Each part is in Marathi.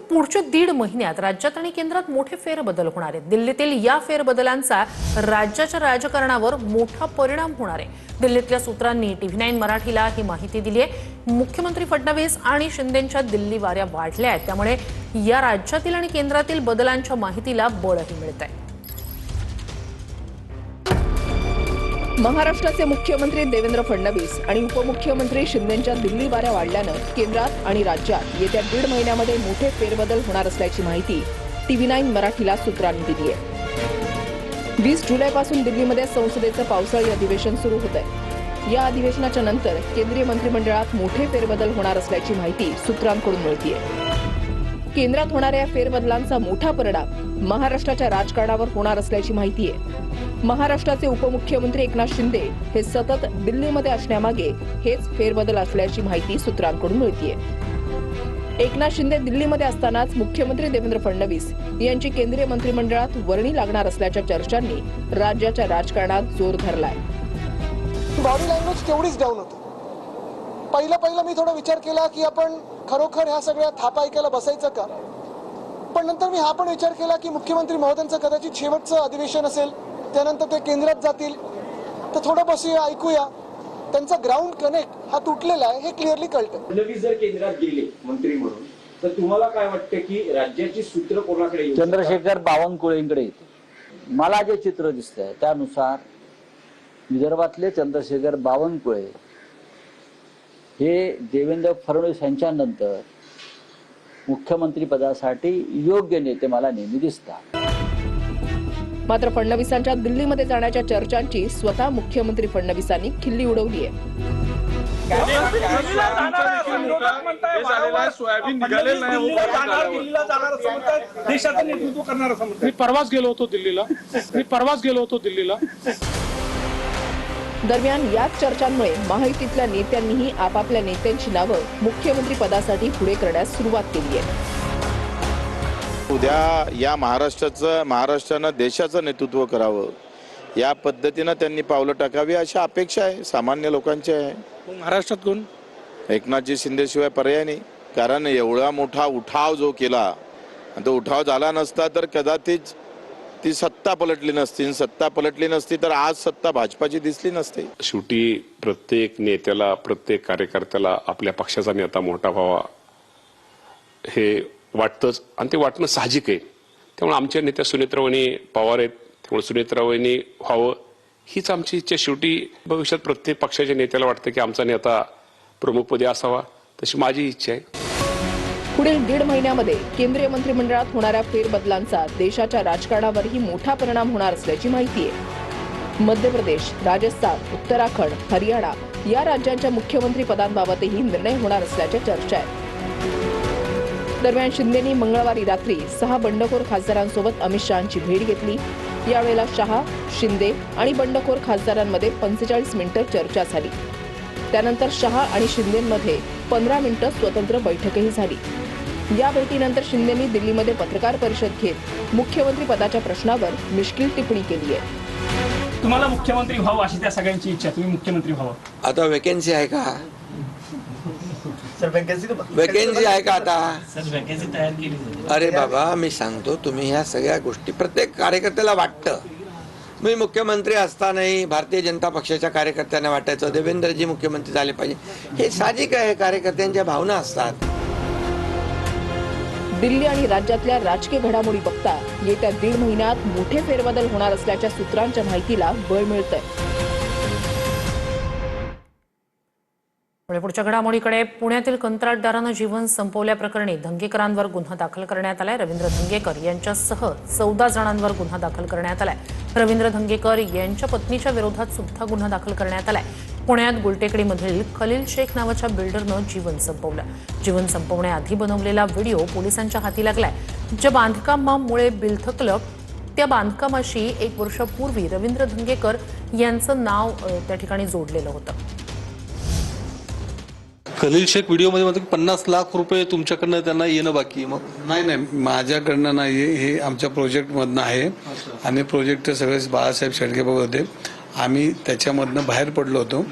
पुढच्या 1.5 महिन्यात राज्यात आणि केंद्रात मोठे फेरबदल होणार आहेत। दिल्लीतील या फेरबदलांचा राज्याच्या राजकारणावर मोठा परिणाम होणार आहे। दिल्लीतल्या सूत्रांनी TV9 मराठीला ही माहिती दिली आहे। मुख्यमंत्री फडणवीस आणि शिंदेंच्या दिल्ली वाऱ्या वाढल्या आहेत, त्यामुळे या राज्यातील आणि केंद्रातील बदलांच्या माहितीला बळही मिळत आहे। महाराष्ट्राचे मुख्यमंत्री देवेंद्र फडणवीस आणि उपमुख्यमंत्री शिंदेंच्या दिल्ली वाऱ्या वाढल्यानं केंद्रात आणि राज्यात येत्या 1.5 महिन्यामध्ये मोठे फेरबदल होणार असल्याची माहिती TV9 मराठीला सूत्रांनी दिली आहे। 20 जुलैपासून दिल्लीमध्ये संसदेचं पावसाळी अधिवेशन सुरू होत आहे। या अधिवेशनाच्या नंतर केंद्रीय मंत्रिमंडळात मोठे फेरबदल होणार असल्याची माहिती सूत्रांकडून मिळतेय। केंद्रात होणाऱ्या फेरबदलांचा मोठा परिणाम महाराष्ट्राच्या राजकारणावर होणार असल्याची माहिती आहे। महाराष्ट्राचे उपमुख्यमंत्री एकनाथ शिंदे हे सतत दिल्लीमध्ये असण्यामागे हेच फेरबदल असल्याची माहिती सूत्रांकडून मिळतेय। एकनाथ शिंदे दिल्लीमध्ये असतानाच मुख्यमंत्री देवेंद्र फडणवीस यांची केंद्रीय मंत्रिमंडळात वर्णी लागणार असल्याच्या चर्चांनी राज्याच्या राजकारणात जोर धरलाय। बॉडी लँग्वेज तेवढीच डाऊन होती। पहिला मी थोडा विचार केला की आपण खरोखर ह्या सगळ्या थापा ऐकायला बसायचं का, पण नंतर मी हा पण विचार केला की मुख्यमंत्री महोदयांचं कदाचित शेवटचं अधिवेशन असेल, त्यानंतर ते केंद्रात जातील, तर थोडं बसूया, ऐकूया। त्यांचा ग्राउंड कनेक्ट हा तुटलेला आहे हे क्लिअरली कळतं। फडणवीस जर केंद्रात गेले मंत्री म्हणून तर तुम्हाला काय वाटतं की राज्याची सूत्र कोणाकडे येईल? चंद्रशेखर बावनकुळेंकडे येते। मला जे चित्र दिसतंय त्यानुसार विदर्भातले चंद्रशेखर बावनकुळे हे देवेंद्र फडणवीस यांच्यानंतर मुख्यमंत्री पदासाठी योग्य नेते मला नेहमी दिसतात। मात्र फडणवीसांच्या दिल्लीमध्ये जाण्याच्या चर्चांची स्वतः मुख्यमंत्री फडणवीसांनी खिल्ली उडवली आहे। मी परवाच गेलो होतो दिल्लीला। दरम्यान याच चर्चांमुळे महायुतीतल्या नेत्यांनीही आपापल्या नेत्यांची नावं मुख्यमंत्री पदासाठी पुढे करण्यास सुरुवात केली आहे। उद्या या महाराष्ट्रानं देशाचं नेतृत्व करावं, या पद्धतीनं त्यांनी पावलं टाकावी अशी अपेक्षा आहे सामान्य लोकांची आहे। महाराष्ट्रात कोण? एकनाथजी शिंदेशिवाय पर्याय नाही, कारण एवढा मोठा उठाव जो केला, तो उठाव झाला नसता तर कदाचित ती सत्ता पलटली नसती तर आज सत्ता भाजपाची दिसली नसते। शेवटी प्रत्येक नेत्याला, प्रत्येक कार्यकर्त्याला आपल्या पक्षाचा नेता मोठा व्हावा हे वाटतंच, आणि ते वाटणं साहजिक आहे। त्यामुळे आमच्या नेत्या सुनेत्रावहिनी पवार आहेत, त्यामुळे सुनेत्रावहिनी व्हावं हीच आमची इच्छा। शेवटी भविष्यात प्रत्येक पक्षाच्या नेत्याला वाटतं की आमचा नेता प्रमुखपदी असावा, तशी माझी इच्छा आहे। पुढील 1.5 महिन्यामध्ये केंद्रीय मंत्रिमंडळात होणाऱ्या फेरबदलांचा देशाच्या राजकारणावरही मोठा परिणाम होणार असल्याची माहिती आहे। मध्य प्रदेश, राजस्थान, उत्तराखंड, हरियाणा या राज्यांच्या मुख्यमंत्री पदांबाबतही निर्णय होणार असल्याच्या चर्चा आहेत। दरम्यान शिंदेंनी मंगळवारी रात्री 6 बंडखोर खासदारांसोबत अमित शहांची भेट घेतली। यावेळेला शहा, शिंदे आणि बंडखोर खासदारांमध्ये 45 मिनिटं चर्चा झाली। त्यानंतर शहा आणि शिंदेंमध्ये 15 मिनिटं स्वतंत्र बैठकही झाली। या भेटीनंतर शिंदेंनी दिल्लीमध्ये पत्रकार परिषद घेत मुख्यमंत्री पदाच्या प्रश्नावर मिश्किल टिप्पणी केली आहे। तुम्हाला मुख्यमंत्री व्हावं अशी त्या सगळ्यांची इच्छा, तुम्ही मुख्यमंत्री व्हावं। आता वॅकन्सी आहे का? वॅकन्सी आहे का आता? वॅकन्सी तयार केली। अरे बाबा, मी सांगतो, तुम्ही ह्या सगळ्या गोष्टी प्रत्येक कार्यकर्त्याला वाटतं। मी मुख्यमंत्री असतानाही भारतीय जनता पक्षाच्या कार्यकर्त्यांना वाटायचं देवेंद्रजी मुख्यमंत्री झाले पाहिजे, हे साहजिक आहे, कार्यकर्त्यांच्या भावना असतात। दिल्ली आणि राज्यातल्या राजकीय घडामोडी बघता येत्या 1.5 महिन्यात मोठे फेरबदल होणार असल्याच्या सूत्रांच्या माहितीला बळ मिळतंय। पुढच्या घडामोडीकडे, पुण्यातील कंत्राटदारानं जीवन संपवल्याप्रकरणी धंगेकरांवर गुन्हा दाखल करण्यात आलाय। रवींद्र धंगेकर यांच्यासह 14 जणांवर गुन्हा दाखल करण्यात आलाय। रवींद्र धंगेकर यांच्या पत्नीच्या विरोधात सुद्धा गुन्हा दाखल करण्यात आलाय। पुण्यात गुलटेकडीमधील खलील शेख नावाच्या बिल्डरनं जीवन संपवलं। जीवन संपवण्याआधी बनवलेला व्हिडिओ पोलिसांच्या हाती लागलाय। ज्या बांधकामामुळे बिल थकलं त्या बांधकामाशी 1 वर्षापूर्वी रवींद्र धंगेकर यांचं नाव त्या ठिकाणी जोडलेलं होतं। खलील शेख व्हिडिओमध्ये म्हणतो की 50 लाख रुपये तुमच्याकडनं त्यांना येणं बाकी आहे। मग नाही, माझ्याकडनं नाही, हे आमच्या प्रोजेक्टमधनं आहे आणि प्रोजेक्ट सगळे बाळासाहेब शेळके बघत होते। आम्ही त्याच्यामधनं बाहेर पडलो होतो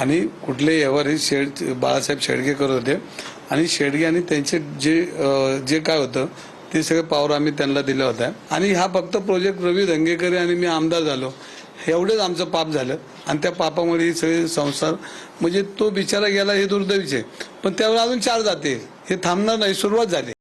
आणि कुठले व्यवहार बाळासाहेब शेळके करत होते। आणि शेडगे आणि त्यांचे जे काय होतं ते सगळे पॉवर आम्ही त्यांना दिलं होतं. आणि हा फक्त प्रोजेक्ट रवी धंगेकर आणि मी आमदार झालो एवढंच आमचं पाप झालं. आणि त्या पापामुळे ही सगळे संसार म्हणजे तो बिचारा गेला हे दुर्दैवीच आहे. पण त्यावर अजून 4 जाते हे थांबणार नाही, सुरुवात झाली.